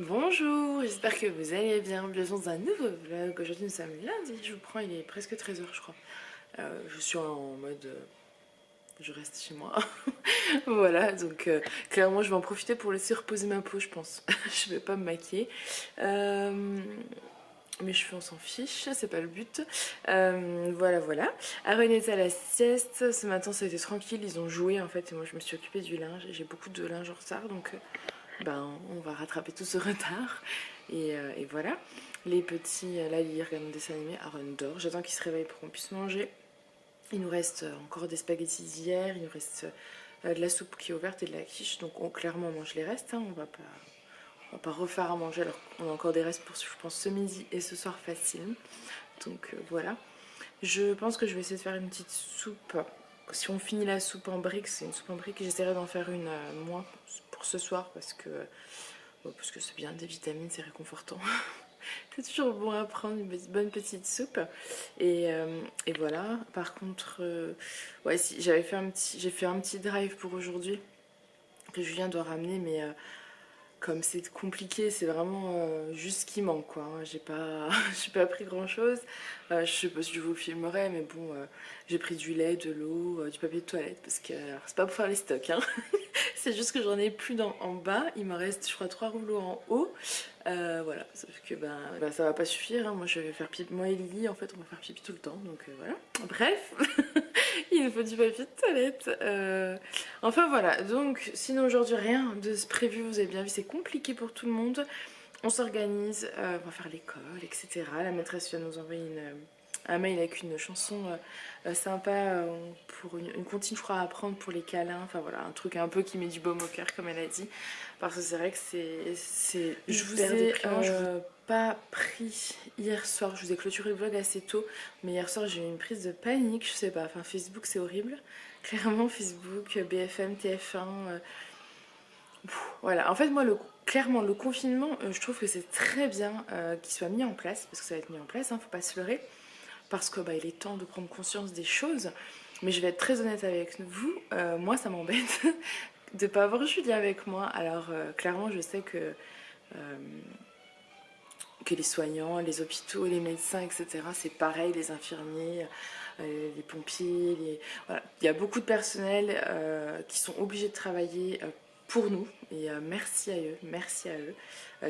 Bonjour, j'espère que vous allez bien. Bienvenue dans un nouveau vlog. Aujourd'hui nous sommes lundi, je vous prends, il est presque 13 h je crois. Je suis en mode... je reste chez moi. Voilà, donc clairement je vais en profiter pour laisser reposer ma peau je pense. Je vais pas me maquiller. Mes cheveux on s'en fiche, c'est pas le but. Voilà. Aaron est à la sieste, ce matin ça a été tranquille, ils ont joué en fait et moi je me suis occupée du linge. J'ai beaucoup de linge en retard donc on va rattraper tout ce retard. Et voilà. Les petits, là ils regardent un dessin animé, Aaron dort, j'attends qu'il se réveille pour qu'on puisse manger. Il nous reste encore des spaghettis d'hier, il nous reste de la soupe qui est ouverte et de la quiche, donc clairement on mange les restes, hein, on va pas refaire à manger alors qu'on a encore des restes pour je pense ce midi et ce soir facile. Donc voilà. Je pense que je vais essayer de faire une petite soupe. Si on finit la soupe en briques, c'est une soupe en briques, j'essaierai d'en faire une moins pour ce soir parce que c'est bien, des vitamines, c'est réconfortant. C'est toujours bon à prendre une bonne petite soupe. Et voilà. Par contre, ouais, si, j'ai fait un petit drive pour aujourd'hui que Julien doit ramener, mais comme c'est compliqué, c'est vraiment juste ce qui manque quoi. J'ai pas, j'ai pas pris grand chose. Je sais pas si je vous filmerai, mais bon, j'ai pris du lait, de l'eau, du papier de toilette parce que c'est pas pour faire les stocks. Hein. C'est juste que j'en ai plus en bas. Il me reste, je crois, 3 rouleaux en haut. Voilà, sauf que ça va pas suffire. Hein. Moi, je vais faire pipi. Moi et Lily, en fait, on va faire pipi tout le temps. Donc voilà. Bref, il nous faut du papier de toilette. Enfin voilà. Donc, sinon aujourd'hui rien de ce prévu. Vous avez bien vu, c'est compliqué pour tout le monde. On s'organise, on va faire l'école, etc. La maîtresse vient nous envoyer un mail avec une chanson sympa pour une comptine je crois à apprendre pour les câlins, enfin voilà, un truc un peu qui met du baume au cœur comme elle a dit, parce que c'est vrai que je vous ai pas pris hier soir, je vous ai clôturé le vlog assez tôt, mais hier soir j'ai eu une prise de panique, je sais pas, enfin Facebook c'est horrible, clairement Facebook, BFM, TF1, voilà, en fait moi clairement le confinement, je trouve que c'est très bien qu'il soit mis en place, parce que ça va être mis en place, hein, faut pas se leurrer, parce que il est temps de prendre conscience des choses. Mais je vais être très honnête avec vous, moi ça m'embête de pas avoir Julie avec moi. Alors clairement je sais que les soignants, les hôpitaux, les médecins, etc. c'est pareil, les infirmiers, les pompiers, voilà. Il y a beaucoup de personnel qui sont obligés de travailler pour nous, et merci à eux,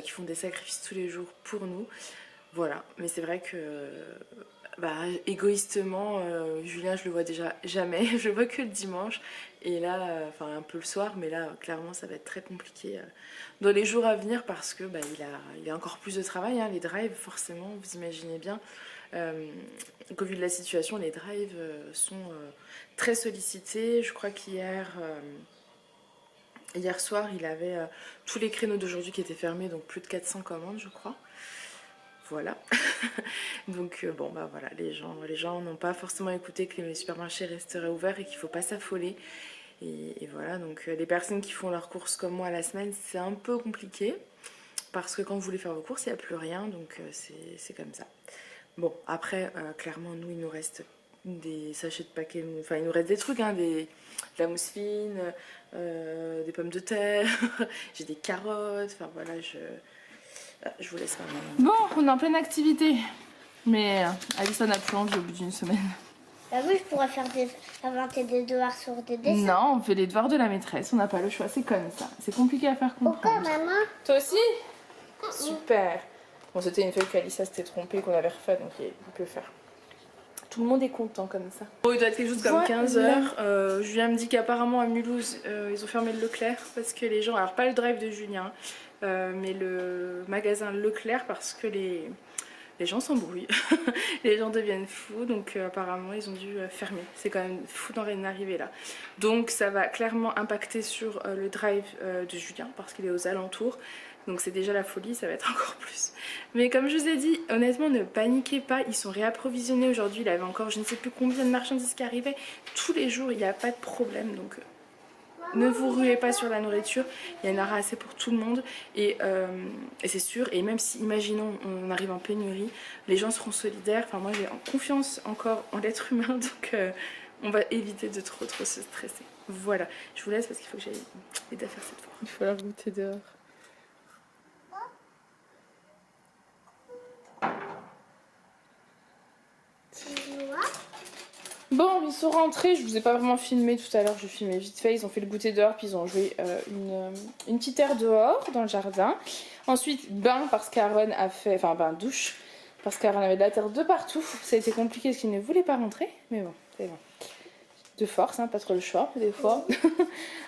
qui font des sacrifices tous les jours pour nous. Voilà, mais c'est vrai que égoïstement, Julien je le vois déjà jamais, je le vois que le dimanche et là, enfin un peu le soir, mais là clairement ça va être très compliqué dans les jours à venir parce que il a encore plus de travail, hein, les drives forcément, vous imaginez bien qu'au vu de la situation les drives sont très sollicités. Je crois qu'hier soir il avait tous les créneaux d'aujourd'hui qui étaient fermés, donc plus de 400 commandes je crois. Voilà. Donc voilà, les gens n'ont pas forcément écouté que les supermarchés resteraient ouverts et qu'il ne faut pas s'affoler. Et voilà, donc les personnes qui font leurs courses comme moi à la semaine, c'est un peu compliqué. Parce que quand vous voulez faire vos courses, il n'y a plus rien, donc c'est comme ça. Bon, après, clairement, nous, il nous reste des sachets de paquets, enfin il nous reste des trucs, hein, de la mousseline, des pommes de terre, j'ai des carottes, enfin voilà, je vous laisse maintenant. Bon, on est en pleine activité. Mais Alissa n'a plus envie au bout d'une semaine. Bah oui, je pourrais inventer des devoirs sur des dessins. Non, on fait les devoirs de la maîtresse, on n'a pas le choix, c'est comme ça. C'est compliqué à faire comprendre. Pourquoi, maman? Toi aussi? Super. Bon, c'était une feuille qu'Alissa s'était trompée, qu'on avait refait, donc il peut faire. Tout le monde est content comme ça. Bon, il doit être quelque chose comme 15 h. Julien me dit qu'apparemment à Mulhouse, ils ont fermé le Leclerc parce que les gens, alors pas le drive de Julien, mais le magasin Leclerc parce que les gens s'embrouillent, les gens deviennent fous, donc apparemment ils ont dû fermer. C'est quand même fou d'en arriver là. Donc ça va clairement impacter sur le drive de Julien parce qu'il est aux alentours. Donc c'est déjà la folie, ça va être encore plus. Mais comme je vous ai dit, honnêtement ne paniquez pas, ils sont réapprovisionnés aujourd'hui. Il avait encore je ne sais plus combien de marchandises qui arrivaient. Tous les jours il n'y a pas de problème, donc ne vous ruez pas sur la nourriture, il y en aura assez pour tout le monde et c'est sûr. Et même si, imaginons, on arrive en pénurie, les gens seront solidaires. Enfin, moi j'ai confiance encore en l'être humain, donc on va éviter de trop se stresser. Voilà, je vous laisse parce qu'il faut que j'aille aider à faire cette fois. Il faut leur goûter dehors. Bon, ils sont rentrés, je vous ai pas vraiment filmé tout à l'heure, je filmais vite fait, ils ont fait le goûter dehors, puis ils ont joué une petite heure dehors, dans le jardin. Ensuite, bain, parce qu'Aaron a fait, enfin bain douche, parce qu'Aaron avait de la terre de partout. Ça a été compliqué parce qu'il ne voulait pas rentrer, mais bon, c'est bon. De force, hein, pas trop le choix, des fois.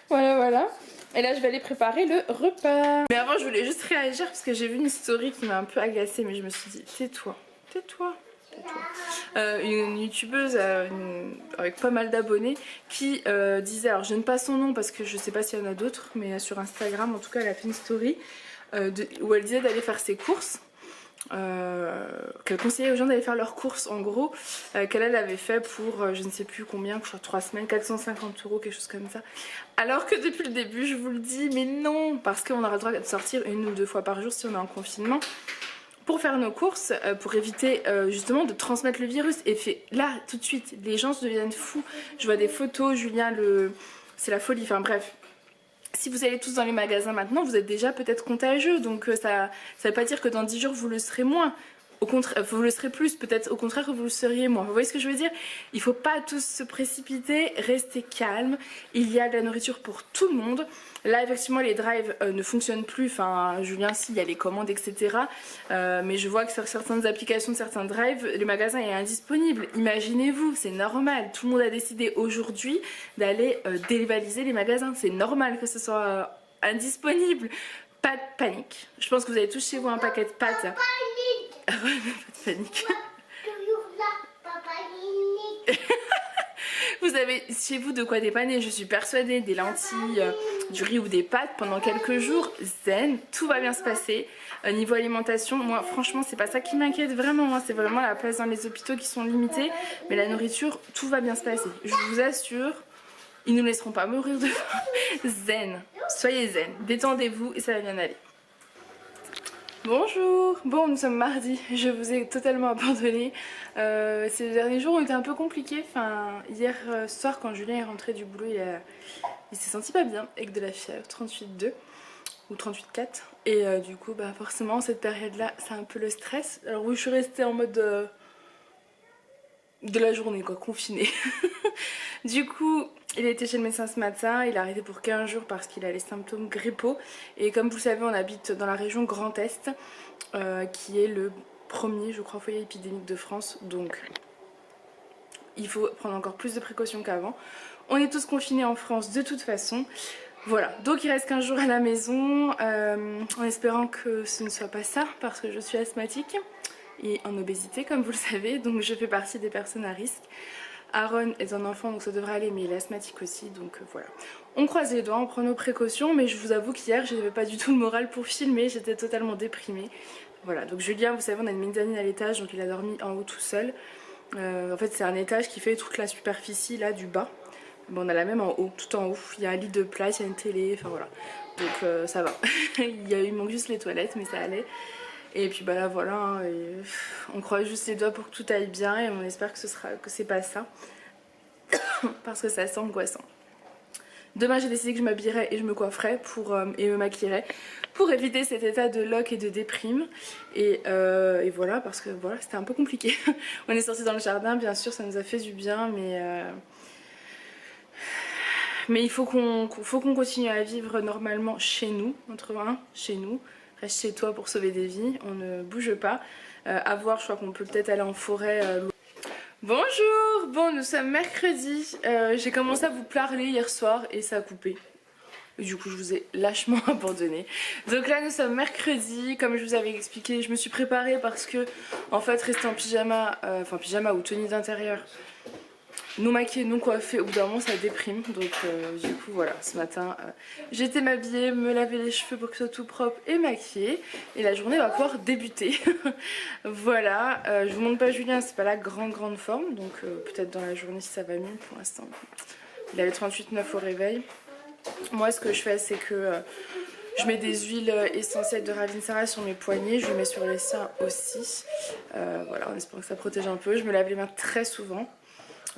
Voilà, voilà. Et là, je vais aller préparer le repas. Mais avant, je voulais juste réagir parce que j'ai vu une story qui m'a un peu agacée, mais je me suis dit, tais-toi, tais-toi. Une youtubeuse avec pas mal d'abonnés qui disait, alors je donne pas son nom parce que je sais pas s'il y en a d'autres, mais sur Instagram en tout cas elle a fait une story où elle disait d'aller faire ses courses, qu'elle conseillait aux gens d'aller faire leurs courses en gros, qu'elle avait fait pour je ne sais plus combien, je crois 3 semaines, 450 €, quelque chose comme ça. Alors que depuis le début je vous le dis, mais non, parce qu'on aura le droit de sortir 1 ou 2 fois par jour si on est en confinement, pour faire nos courses, pour éviter justement de transmettre le virus. Et là, tout de suite, les gens se deviennent fous. Je vois des photos, Julien, c'est la folie, enfin bref. Si vous allez tous dans les magasins maintenant, vous êtes déjà peut-être contagieux, donc ça veut pas dire que dans 10 jours vous le serez moins. Au contraire, vous le serez plus, peut-être au contraire que vous le seriez moins. Vous voyez ce que je veux dire? Il faut pas tous se précipiter, rester calme. Il y a de la nourriture pour tout le monde. Là, effectivement, les drives ne fonctionnent plus. Enfin, Julien, si, il y a les commandes, etc. Mais je vois que sur certaines applications, certains drives, le magasin est indisponible. Imaginez-vous, c'est normal. Tout le monde a décidé aujourd'hui d'aller dévaliser les magasins. C'est normal que ce soit indisponible. Pas de panique. Je pense que vous avez tous chez vous un paquet de pâtes. Pas de panique. Vous avez chez vous de quoi dépanner, je suis persuadée, des lentilles, du riz ou des pâtes pendant quelques jours, zen, tout va bien se passer. Niveau alimentation, moi franchement c'est pas ça qui m'inquiète vraiment, hein. C'est vraiment la place dans les hôpitaux qui sont limitées, mais la nourriture, tout va bien se passer. Je vous assure, ils ne nous laisseront pas mourir de faim. Zen, soyez zen, détendez-vous et ça va bien aller. Bonjour, bon nous sommes mardi, je vous ai totalement abandonné. Ces derniers jours ont été un peu compliqués, enfin hier soir quand Julien est rentré du boulot il s'est senti pas bien avec de la fièvre, 38,2 ou 38,4 et du coup bah forcément cette période là c'est un peu le stress. Alors oui je suis restée en mode de la journée quoi, confinée. Du coup il a été chez le médecin ce matin, il a arrêté pour 15 jours parce qu'il a les symptômes grippaux. Et comme vous le savez, on habite dans la région Grand Est, qui est le premier, je crois, foyer épidémique de France. Donc il faut prendre encore plus de précautions qu'avant. On est tous confinés en France de toute façon. Voilà, donc il reste 15 jours à la maison, en espérant que ce ne soit pas ça, parce que je suis asthmatique et en obésité, comme vous le savez. Donc je fais partie des personnes à risque. Aaron est un enfant donc ça devrait aller, mais il est asthmatique aussi, donc voilà. On croise les doigts, on prend nos précautions, mais je vous avoue qu'hier je n'avais pas du tout le moral pour filmer, j'étais totalement déprimée. Voilà, donc Julien, vous savez, on a une mezzanine à l'étage, donc il a dormi en haut tout seul. En fait c'est un étage qui fait toute la superficie là du bas. Bon, on a la même en haut, tout en haut, il y a un lit de place, il y a une télé, enfin voilà. Donc ça va, il manque juste les toilettes, mais ça allait. Et puis bah là voilà, hein, on croise juste les doigts pour que tout aille bien et on espère que c'est pas ça. Parce que ça sent angoissant. Demain j'ai décidé que je m'habillerai et je me coifferai et me maquillerai pour éviter cet état de lock et de déprime. Et voilà, parce que voilà, c'était un peu compliqué. On est sorti dans le jardin, bien sûr ça nous a fait du bien, mais il faut qu'on continue à vivre normalement chez nous, chez nous. Reste chez toi pour sauver des vies, on ne bouge pas. À voir, je crois qu'on peut peut-être aller en forêt. Bonjour, bon nous sommes mercredi. J'ai commencé à vous parler hier soir et ça a coupé. Et du coup je vous ai lâchement abandonné. Donc là nous sommes mercredi, comme je vous avais expliqué, je me suis préparée parce que en fait rester en pyjama, pyjama ou tenue d'intérieur, nous maquiller, nous coiffer, au bout d'un moment ça déprime. Donc du coup voilà, ce matin j'étais m'habiller, me laver les cheveux pour que ce soit tout propre et maquillée. Et la journée va pouvoir débuter. Voilà, je vous montre pas Julien, c'est pas la grande forme. Donc peut-être dans la journée si ça va mieux. Pour l'instant il avait 38,9 au réveil. Moi ce que je fais c'est que je mets des huiles essentielles de Ravinsara sur mes poignets, je les mets sur les seins aussi. Voilà, en espérant que ça protège un peu. Je me lave les mains très souvent.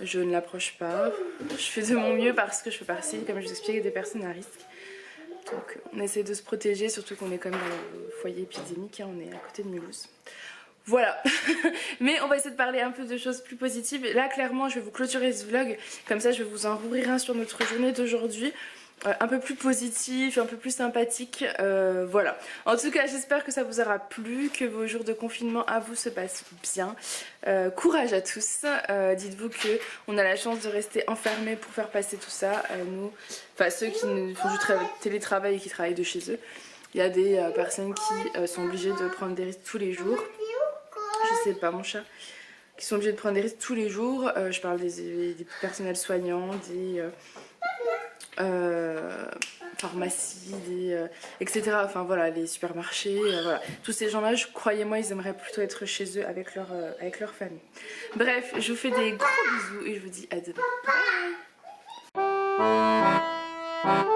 Je ne l'approche pas, je fais de mon mieux parce que je fais partie, comme je vous expliquais, des personnes à risque. Donc on essaie de se protéger, surtout qu'on est quand même dans le foyer épidémique, hein, on est à côté de Mulhouse. Voilà, mais on va essayer de parler un peu de choses plus positives. Là clairement je vais vous clôturer ce vlog, comme ça je vais vous en rouvrir un sur notre journée d'aujourd'hui. Un peu plus positif, un peu plus sympathique, voilà. En tout cas j'espère que ça vous aura plu, que vos jours de confinement à vous se passent bien. Courage à tous, dites-vous que on a la chance de rester enfermés pour faire passer tout ça, nous, enfin ceux qui font du télétravail et qui travaillent de chez eux. Il y a des personnes qui sont obligées de prendre des risques tous les jours. Je sais pas mon chat. Qui sont obligés de prendre des risques tous les jours. Je parle des personnels soignants, des pharmacies, etc. Enfin voilà, les supermarchés, voilà. Tous ces gens-là, croyez-moi, ils aimeraient plutôt être chez eux avec leur famille. Bref, je vous fais des gros bisous et je vous dis à demain. Bye.